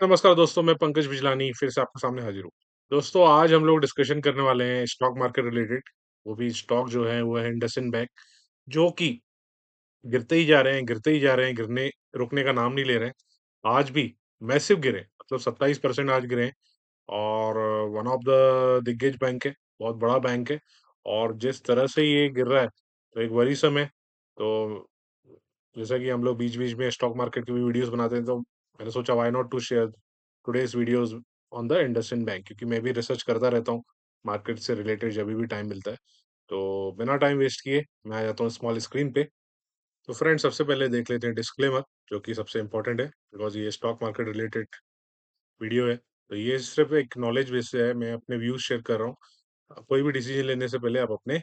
नमस्कार दोस्तों, मैं पंकज बिजलानी फिर से आपके सामने हाजिर हूँ। दोस्तों, आज हम लोग डिस्कशन करने वाले हैं स्टॉक मार्केट रिलेटेड। वो भी स्टॉक जो है वो है इंडसइंड बैंक, जो कि गिरते ही जा रहे हैं, गिरते ही जा रहे हैं, गिरने रुकने का नाम नहीं ले रहे हैं। आज भी मैसिव गिरे, मतलब 27% आज गिरे हैं। और वन ऑफ द दिग्गज बैंक है, बहुत बड़ा बैंक है। और जिस तरह से ये गिर रहा है, तो एक वरीसम है। तो जैसा कि हम लोग बीच-बीच में स्टॉक मार्केट की भी वीडियोस बनाते हैं, तो मैंने सोचा why not to share today's videos on the IndusInd bank, क्योंकि मैं भी रिसर्च करता रहता हूँ, मार्केट से रिलेटेड जभी भी टाइम मिलता है। तो बिना टाइम वेस्ट किए मैं आ जाता हूँ स्मॉल स्क्रीन पे। तो फ्रेंड्स, सबसे पहले देख लेते हैं डिस्क्लेमर, जो कि सबसे इम्पोर्टेंट है, बिकॉज़ ये स्टॉक मार्केट रिलेटेड वीडियो है। तो ये सिर्फ़ एक नॉलेज बेस से है, मैं अपने व्यूज़ शेयर कर रहा हूँ। कोई भी डिसीज़न लेने से पहले आप अपने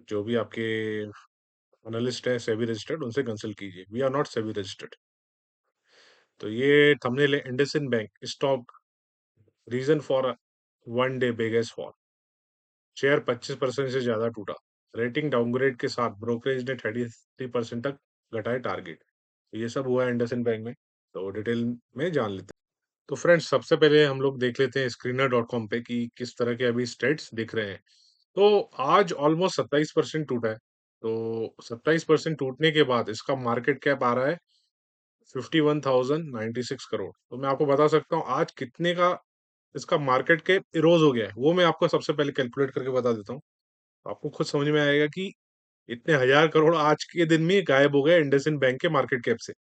जो भी आपके एनालिस्ट हैं सेबी रजिस्टर्ड, उनसे कंसल्ट कीजिए। We are not SEBI registered. तो ये थंबनेल है, IndusInd bank stock reason for one day biggest fall. Share 25% से ज़्यादा टूटा। रेटिंग डाउनग्रेड के साथ ब्रोकरेज ने 33% तक घटाए टारगेट। ये सब हुआ है इंडसइंड बैंक में। तो डिटेल में जान लेते हैं। तो फ्रेंड्स, सबसे पहले हम लोग देख लेते हैं स्क्रीनर डॉट कॉम पे कि किस तरह के अभी स्टेट्स दिख रहे हैं। तो आज ऑलमोस्ट 27% टूटा है। तो 27% टूटने के बाद इसका मार्केट कैप आ रहा है 51,096 करोड़। तो मैं आपको बता सकता हूँ आज कितने का इसका मार्केट कैप इरोज़ हो गया है, वो मैं आपको सबसे पहले कैलकुलेट करके बता देता हूँ। आपको खुद समझ में आएगा कि इतने हज़ार करोड़ आज के दिन में गायब हो गए इंडसइंड बैंक के मार्केट कैप से।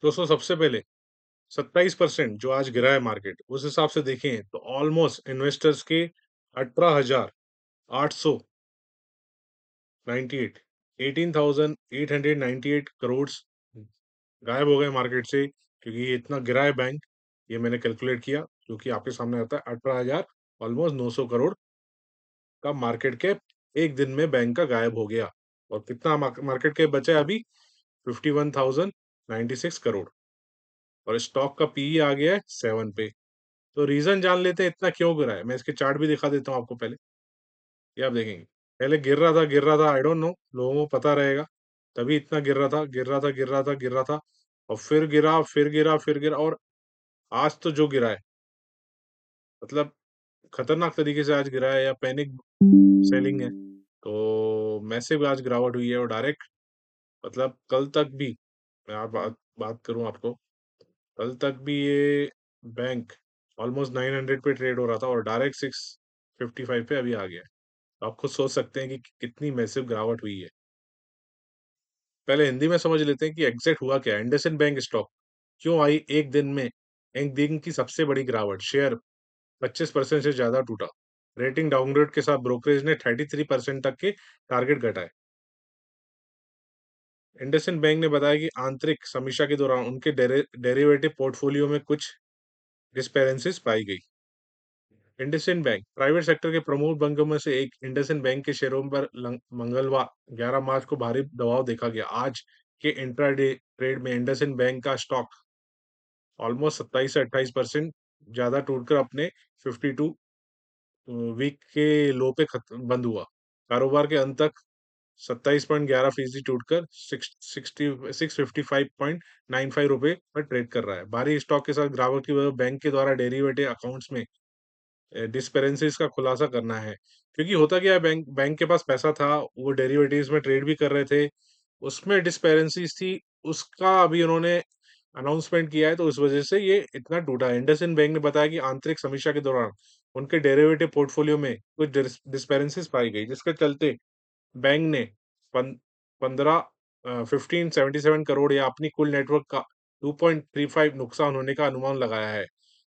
दोस्तों, सबसे पहले 27% जो आज गिरा है मार्केट, उस हिसाब से देखें तो ऑलमोस्ट इन्वेस्टर्स के 18,898 18,898 करोड़ गायब हो गए मार्केट से, क्योंकि ये इतना गिरा है बैंक। ये मैंने कैलकुलेट किया, जो कि आपके सामने आता है 18,000 ऑलमोस्ट 900 करोड़ का मार्केट कैप एक दिन में बैंक का गायब हो गया। और कितना मार्केट कैप बचा है अभी? 51,096 करोड़। और स्टॉक का पीई आ गया है 7 पे। तो रीज़न जान लेते हैं इतना क्यों गिरा है। मैं इसके चार्ट भी दिखा देता हूँ आपको पहले, ये आप देखेंगे। पहले गिर रहा था, आई डोंट नो, लोगों को पता रहेगा, तभी इतना गिर रहा था, गिर रहा था, गिर रहा था, गिर रहा था। और फिर गिरा, फिर गिरा, फिर गिरा, और आज तो जो गिरा है, मतलब खतरनाक तरीके से आज गिरा है, या पैनिक सेलिंग है। तो मैसिव आज गिरावट हुई है, और डायरेक्ट मतलब कल तक भी मैं आप बात बात करूँ आपको, कल तक भी ये बैंक ऑलमोस्ट 900 पे ट्रेड हो रहा था, और डायरेक्ट 655 पे अभी आ गया है। तो आप खुद सोच सकते हैं कि कितनी मैसिव गिरावट हुई है। पहले हिंदी में समझ लेते हैं कि एग्जैक्ट हुआ क्या है। इंडसइंड बैंक स्टॉक क्यों आई एक दिन में, एक दिन की सबसे बड़ी गिरावट। शेयर 25% से ज्यादा टूटा। रेटिंग डाउनग्रेड के साथ ब्रोकरेज ने 33% तक के टारगेट घटाए। इंडसइंड बैंक ने बताया कि आंतरिक समीक्षा के दौरान उनके डेरिवेटिव पोर्टफोलियो में कुछ डिस्पेरेंसीज पाई गई। इंडसइंड बैंक प्राइवेट सेक्टर के प्रमुख बैंकों में से एक। इंडसइंड बैंक के शेयरों पर मंगलवार 11 मार्च को भारी दबाव देखा गया। आज के इंट्राडे ट्रेड में इंडसइंड बैंक का स्टॉक ऑलमोस्ट 27 से 28% ज्यादा टूटकर अपने 52 वीक के लो पे बंद हुआ। कारोबार के अंत तक 27.11% टूटकर 655.95 रुपए पर ट्रेड कर रहा है। भारी स्टॉक के साथ गिरावट की वजह बैंक के द्वारा डेरिवेटिव अकाउंट्स में डिस्पेरेंसीज का खुलासा करना है। क्योंकि होता क्या है, बैंक बैंक के पास पैसा था, वो डेरिवेटिव्स में ट्रेड भी कर रहे थे, उसमें डिस्पेरेंसीज थी, उसका अभी उन्होंने अनाउंसमेंट किया है, तो उस वजह से ये इतना टूटा है। इंडसइंड बैंक ने बताया कि आंतरिक समीक्षा के दौरान उनके डेरिवेटिव पोर्टफोलियो में कुछ डिस्पेरेंसीज पाई गई, जिसके चलते बैंक ने 15 1577 करोड़ या अपनी कुल नेटवर्क का 2.35 नुकसान होने का अनुमान लगाया है।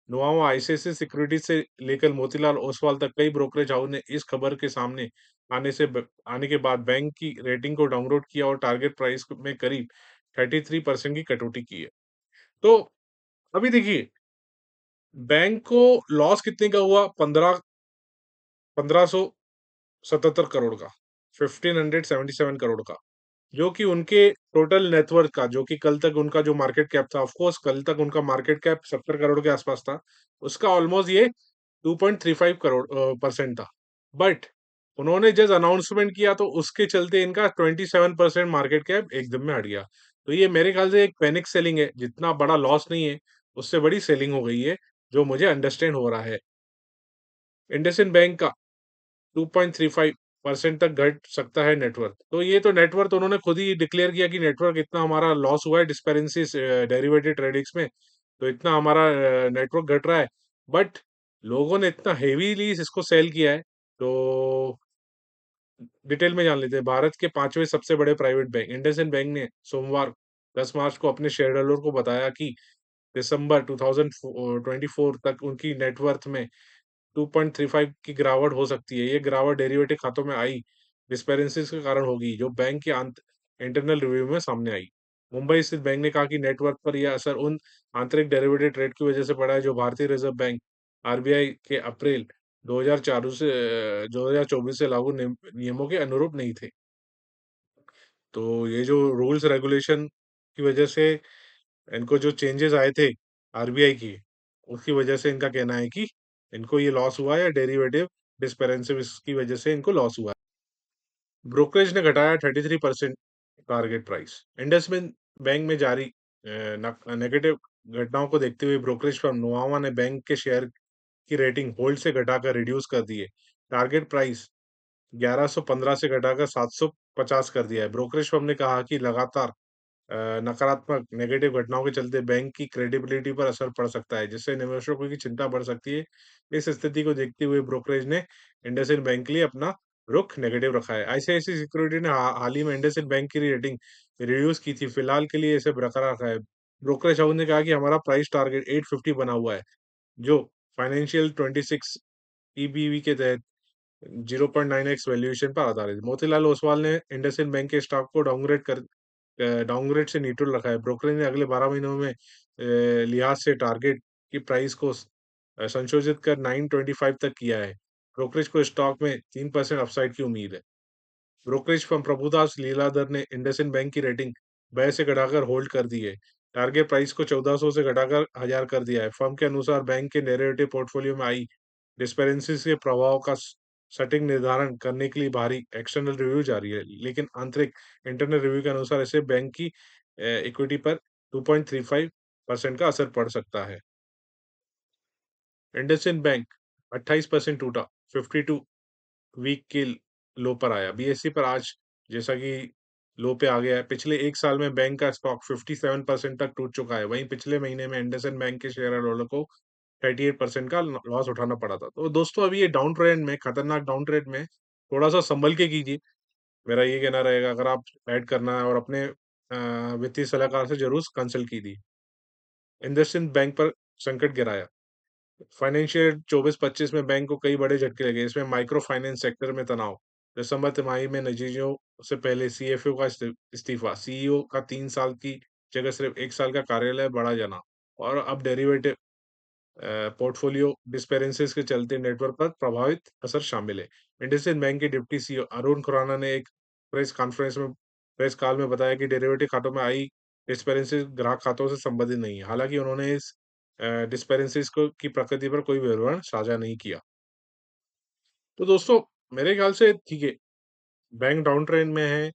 नुआमा आईसीआईसीआई सिक्योरिटीज से लेकर मोतीलाल ओसवाल तक कई ब्रोकरेज हाउस ने इस खबर के सामने आने के बाद बैंक की रेटिंग को डाउनग्रेड किया और टारगेट प्राइस में करीब 33% की कटौती की है। तो अभी देखिए, बैंक को लॉस कितने का हुआ? 1577 करोड़ का, 1577 करोड़ का, जो कि उनके टोटल नेटवर्थ का, जो कि कल तक उनका जो मार्केट कैप था, ऑफ कोर्स कल तक उनका मार्केट कैप 70 करोड़ के आसपास था, उसका ऑलमोस्ट ये 2.35 करोड़ परसेंट था। बट उन्होंने जब अनाउंसमेंट किया, तो उसके चलते इनका 27% मार्केट कैप एकदम में हट गया। तो ये मेरे ख्याल से एक पैनिक सेलिंग है, जितना बड़ा लॉस नहीं है, उससे बड़ी सेलिंग हो गई है, जो मुझे अंडरस्टैंड हो रहा है। इंडसइंड बैंक का 2.35% तक घट सकता है नेटवर्थ। तो ये तो नेटवर्थ उन्होंने खुद ही डिक्लेयर किया कि नेटवर्क इतना हमारा लॉस हुआ है डिस्पेरेंसीज डेरिवेटिव ट्रेडिंग्स में, तो इतना हमारा नेटवर्क घट रहा है। बट लोगों ने इतना हेवीली इसको सेल किया है, तो डिटेल में जान लेते हैं। भारत के पांचवें सबसे बड़े प्राइवेट बैंक इंडसइंड बैंक ने सोमवार 10 मार्च को अपने शेयर होल्डर को बताया कि दिसंबर 2024 तक उनकी नेटवर्थ में 2.35 की गिरावट हो सकती है। ये गिरावट डेरिवेटिव खातों में आई डिस्पेरेंसीज के कारण होगी, जो बैंक के इंटरनल रिव्यू में सामने आई। मुंबई स्थित बैंक ने कहा कि नेटवर्क पर यह असर उन आंतरिक डेरिवेटिव ट्रेड की वजह से पड़ा है, जो भारतीय रिजर्व बैंक आरबीआई के अप्रैल 2024 से लागू नियमों के अनुरूप नहीं थे। तो ये जो रूल्स रेगुलेशन की वजह से इनको जो चेंजेस आए थे आरबीआई की, उसकी वजह से इनका कहना है कि इनको ये लॉस हुआ है, या डेरिवेटिव डिस्पेरेंसिव की वजह से इनको लॉस हुआ है। ब्रोकरेज ने घटाया 33% टारगेट प्राइस। इंडसइंड बैंक में जारी नेगेटिव घटनाओं को देखते हुए ब्रोकरेज फर्म नुआमा ने बैंक के शेयर की रेटिंग होल्ड से घटाकर रिड्यूस कर दी है। टारगेट प्राइस 1115 से घटाकर 750 कर दिया है। ब्रोकरेज फर्म ने कहा कि लगातार नकारात्मक नेगेटिव घटनाओं के चलते बैंक की क्रेडिबिलिटी पर असर पड़ सकता है, जिससे निवेशकों की चिंता बढ़ सकती है। इस स्थिति को देखते हुए ब्रोकरेज ने इंडसइंड बैंक के लिए अपना रुख नेगेटिव रखा है। आईसीआईसीआई सिक्योरिटी ने हाल ही में इंडसइंड बैंक की रेटिंग रिड्यूस की थी, फिलहाल के लिए इसे बरकरार रखा है। ब्रोकरेज हाउस ने कहा कि हमारा प्राइस टारगेट 850 बना हुआ है, जो फाइनेंशियल 26 ईबीवी के तहत 0.9x वैल्यूएशन पर आधारित है। मोतीलाल ओसवाल ने इंडसइंड बैंक के स्टॉक को डाउनग्रेड से न्यूट्रल रखा है। ब्रोकरेज ने अगले 12 महीनों में लिहाज से टारगेट की प्राइस को संशोधित कर 925 तक किया है। ब्रोकरेज को स्टॉक में 3% अपसाइड की उम्मीद है। ब्रोकरेज फर्म प्रभुदास लीलाधर ने इंडसइंड बैंक की रेटिंग 2 से घटाकर होल्ड कर दी है। टारगेट प्राइस को 1400 से घटाकर 1000 कर दिया है। फर्म के अनुसार बैंक के डेरिवेटिव पोर्टफोलियो में आई डिस्पेरेंसीज के प्रभाव का सटीक निर्धारण करने के लिए बाहरी एक्सटर्नल रिव्यू जारी है, लेकिन आंतरिक इंटरनल रिव्यू के अनुसार इसे बैंक की इक्विटी पर 2.35% का असर पड़ सकता है। इंडसइंड बैंक 28% टूटा, 52 वीक के लो पर आया। बीएसई पर आज जैसा कि लो पे आ गया है। पिछले 1 साल में बैंक का स्टॉक 57% तक टूट चुका है। वहीं पिछले महीने में इंडसइंड बैंक के शेयर होल्डर को 38% का लॉस उठाना पड़ा था। तो दोस्तों अभी ये डाउन ट्रेंड में, खतरनाक डाउन ट्रेंड में थोड़ा-सा संभल के कीजिए। मेरा ये कहना रहेगा, अगर आप ऐड करना है और अपने वित्तीय सलाहकार से ज़रूर कंसल्ट कीजिए। इंडसइंड बैंक पर संकट गिराया। फाइनेंशियल 24-25 में बैंक को कई बड़े झटके लगे। इसमें माइक्रो फाइनेंस सेक्टर में तनाव, दिसंबर तिमाही में नतीजों से पहले सीएफओ का इस्तीफा, सीईओ का 3 साल की जगह सिर्फ 1 साल का कार्यालय बढ़ा जाना, और अब डेरिवेटिव पोर्टफोलियो डिस्पेरेंसेस के चलते नेटवर्क पर प्रभावित असर शामिल है। इंडसइंड बैंक के डिप्टी सीईओ अरुण खुराना ने एक प्रेस कॉल में बताया कि डेरिवेटिव खातों में आई डिस्पेरेंसेस ग्राहक खातों से संबंधित नहीं है। हालांकि उन्होंने इस डिस्पेरेंसीज को की प्रकृति पर कोई विवरण साझा नहीं किया। तो दोस्तों मेरे ख्याल से ठीक है, बैंक डाउन ट्रेंड में है,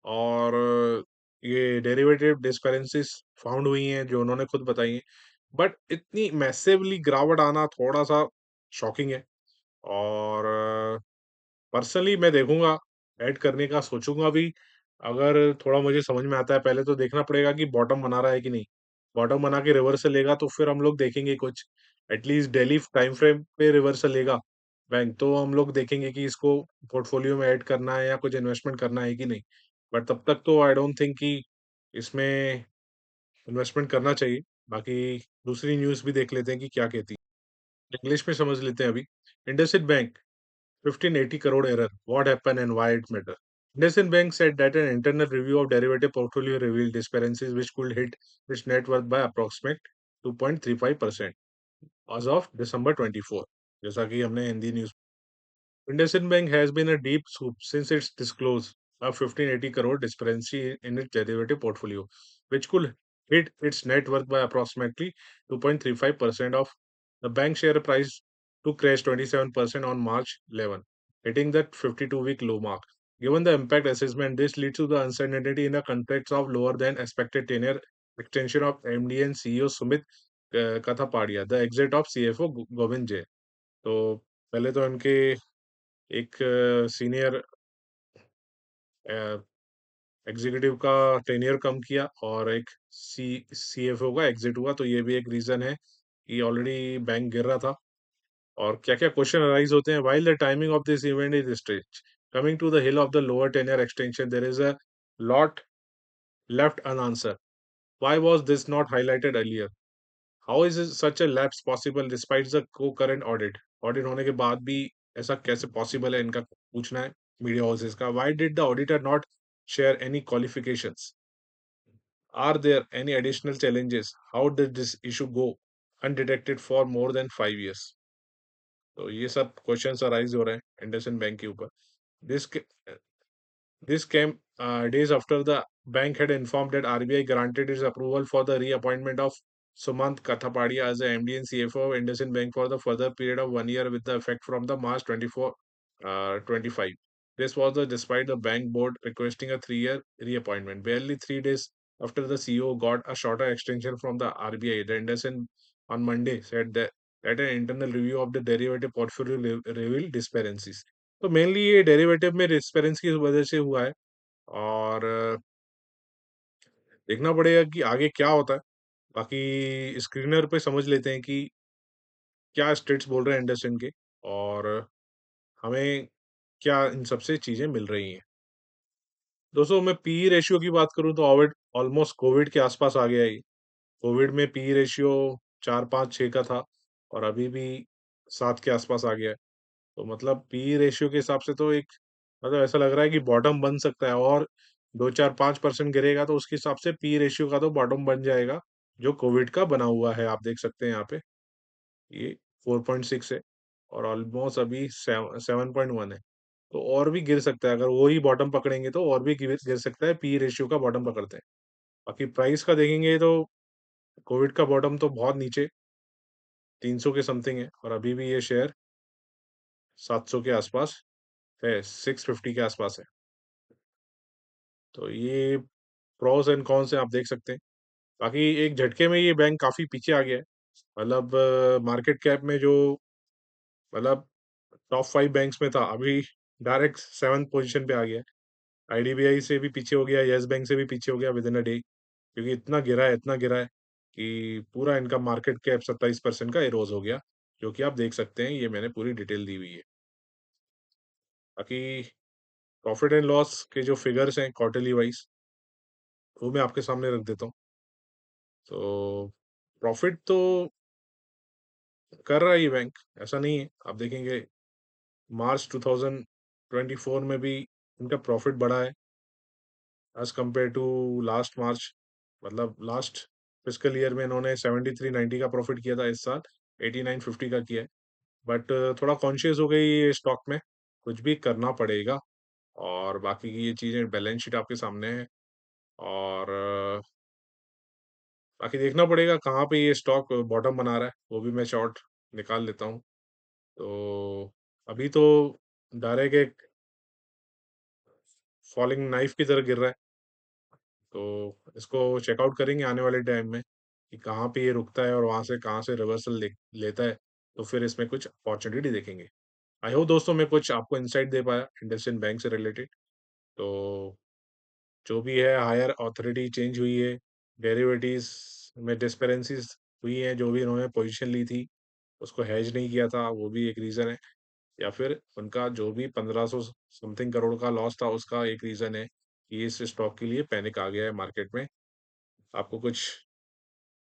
और ये डेरिवेटिव डिस्पेरेंसीज फाउंड हुई हैं जो उन्होंने खुद बताई हैं। बट इतनी मैसिवली गिरावट आना थोड़ा-सा शॉकिंग है, और पर्सनली मैं देखूँगा, ऐड करने का सोचूँगा भी। अगर थोड़ा मुझे समझ में आता है, पहले तो देखना पड़ेगा कि बॉटम बना रहा है कि नहीं। बॉटम बना के रिवर्सल लेगा तो फिर हम लोग देखेंगे कुछ, एटलीस्ट डेली टाइम फ्रेम पे रिवर्सल लेगा बैंक, तो हम लोग देखेंगे कि इसको पोर्टफोलियो में ऐड करना है या कुछ इन्वेस्टमेंट करना है कि नहीं। बट तब तक तो आई डोंट थिंक कि इसमें इन्वेस्टमेंट करना चाहिए। बाकी दूसरी न्यूज़ भी देख लेते हैं कि क्या कहती है। इंग्लिश में समझ लेते हैं अभी। IndusInd bank 1580 crore error. What happened and why it mattered? IndusInd Bank said that an internal review of derivative portfolio revealed discrepancies which could hit its net worth by approximate 2.35% as of December 24. जैसा कि हमने Hindi news IndusInd Bank has been a deep soup since its disclosed a 1580 crore discrepancy in its derivative portfolio, which could hit its net worth by approximately 2.35% of the bank share price to crash 27% on March 11, hitting that 52-week low mark. Given the impact assessment, this leads to the uncertainty in the context of lower than expected tenure extension of MD and CEO Sumit Kathpalia, the exit of CFO Govind Jai. तो पहले तो इनके एक senior executive का tenure कम किया और एक सीएफओ का एग्जिट हुआ, तो ये भी एक रीजन है कि ऑलरेडी बैंक गिर रहा था। और क्या-क्या क्वेश्चन अराइज होते हैं while the timing of this event is stretch coming to the hill of the lower tenure extension there is a lot left unanswered. Why was this not highlighted earlier? How is such a lapse possible despite the concurrent audit? Audit होने के बाद भी ऐसा कैसे possible है, इनका पूछना है मीडिया हाउसेस का। Why did the auditor not share any qualifications? Are there any additional challenges? How did this issue go undetected for more than 5 years? तो ये सब क्वेश्चंस अराइज हो रहे हैं इंडसइंड बैंक के ऊपर। This this came days after the bank had informed that RBI granted its approval for the reappointment of Sumant Kathapadia as the MD and CFO of IndusInd Bank for the further period of 1 year with the effect from the March 24, 25. This was despite the bank board requesting a 3-year reappointment. Barely 3 days after the CEO got a shorter extension from the RBI, the IndusInd on Monday said that an internal review of the derivative portfolio revealed discrepancies. तो mainly ये derivative में डिस्पेरेंस की वजह से हुआ है। और देखना पड़ेगा कि आगे क्या होता है। बाकी स्क्रीनर पे समझ लेते हैं कि क्या स्टेट्स बोल रहे हैं एंडरसन के, और हमें क्या इन सब से चीज़ें मिल रही हैं। दोस्तों, मैं पी रेशियो की बात करूँ तो ओविड ऑलमोस्ट कोविड के आसपास आ गया है ये। कोविड में पी रेशियो 4, 5, 6 का था और अभी भी 7 के आसपास आ गया है। तो मतलब पी रेशियो के हिसाब से तो एक मतलब ऐसा लग रहा है कि बॉटम बन सकता है, और 2-4-5% गिरेगा तो उसके हिसाब से पी रेशियो का तो बॉटम बन जाएगा, जो कोविड का बना हुआ है। आप देख सकते हैं यहाँ पे ये 4.6 है और ऑलमोस्ट अभी 7.1 है। तो और भी गिर सकता है, अगर वो ही बॉटम पकड़ेंगे तो और भी गिर गिर सकता है, पी रेशियो का बॉटम पकड़ते हैं। बाकी प्राइस का देखेंगे तो कोविड का बॉटम तो बहुत नीचे 300 के समथिंग है, और अभी भी ये शेयर 700 के आसपास है, 650 के आसपास है। तो ये प्रोस एंड कॉन्स हैं, आप देख सकते हैं। बाकी एक झटके में ये बैंक काफ़ी पीछे आ गया है। मतलब मार्केट कैप में जो मतलब टॉप 5 बैंक्स में था, अभी डायरेक्ट 7th पोज़ीशन पे आ गया है। आईडीबीआई से भी पीछे हो गया, येस बैंक से भी पीछे हो गया विदिन अ डे, क्योंकि इतना गिरा है कि पूरा इनका मार्केट कैप 27% का इरोज़ हो गया, जो कि आप देख सकते हैं, ये मैंने पूरी डिटेल दी हुई है। बाकी प्रॉफ़िट एंड लॉस के जो फिगर्स हैं क्वार्टरली वाइज़, वो मैं आपके सामने रख देता हूँ। तो प्रॉफ़िट तो कर रहा है ये बैंक, ऐसा नहीं है। आप देखेंगे मार्च 2024 में भी इनका प्रॉफ़िट बढ़ा है as compare to last March. मतलब लास्ट फिस्कल ईयर में इन्होंने 7390 का प्रॉफ़िट किया था, इस साल 8950 का किया है। बट थोड़ा कॉन्शियस हो गई ये स्टॉक में, कुछ भी करना पड़ेगा। और बाकी की ये चीज़ें बैलेंस शीट आपके सामने है, और बाकी देखना पड़ेगा कहाँ पे ये स्टॉक बॉटम बना रहा है, वो भी मैं शॉर्ट निकाल लेता हूँ। तो अभी तो डायरेक्ट एक फॉलिंग नाइफ की तरह गिर रहा है, तो इसको चेकआउट करेंगे आने वाले टाइम में कि कहाँ पे ये रुकता है और वहाँ से कहाँ से रिवर्सल लेता है, तो फिर इसमें कुछ अपॉर्चुनिटी देखेंगे। आई होप दोस्तों मैं कुछ आपको इनसाइट दे पाया इंडसइंड बैंक से रिलेटेड। तो जो भी है, हायर अथॉरिटी चेंज हुई है, डेरिवेटिव्स में डिस्पेरेंसीज हुई हैं, जो भी इन्होंने पोजीशन ली थी उसको हेज नहीं किया था, वो भी एक रीज़न है। या फिर उनका जो भी 1500 समथिंग करोड़ का लॉस था, उसका एक रीज़न है कि इस स्टॉक के लिए पैनिक आ गया है मार्केट में। आपको कुछ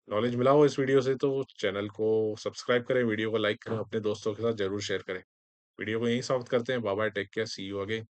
नॉलेज मिला हो इस वीडियो से तो चैनल को सब्सक्राइब करें, वीडियो को लाइक करें, अपने दोस्तों के साथ ज़रूर शेयर करें। वीडियो को यहीं समाप्त करते हैं। Bye bye, take care, see you again.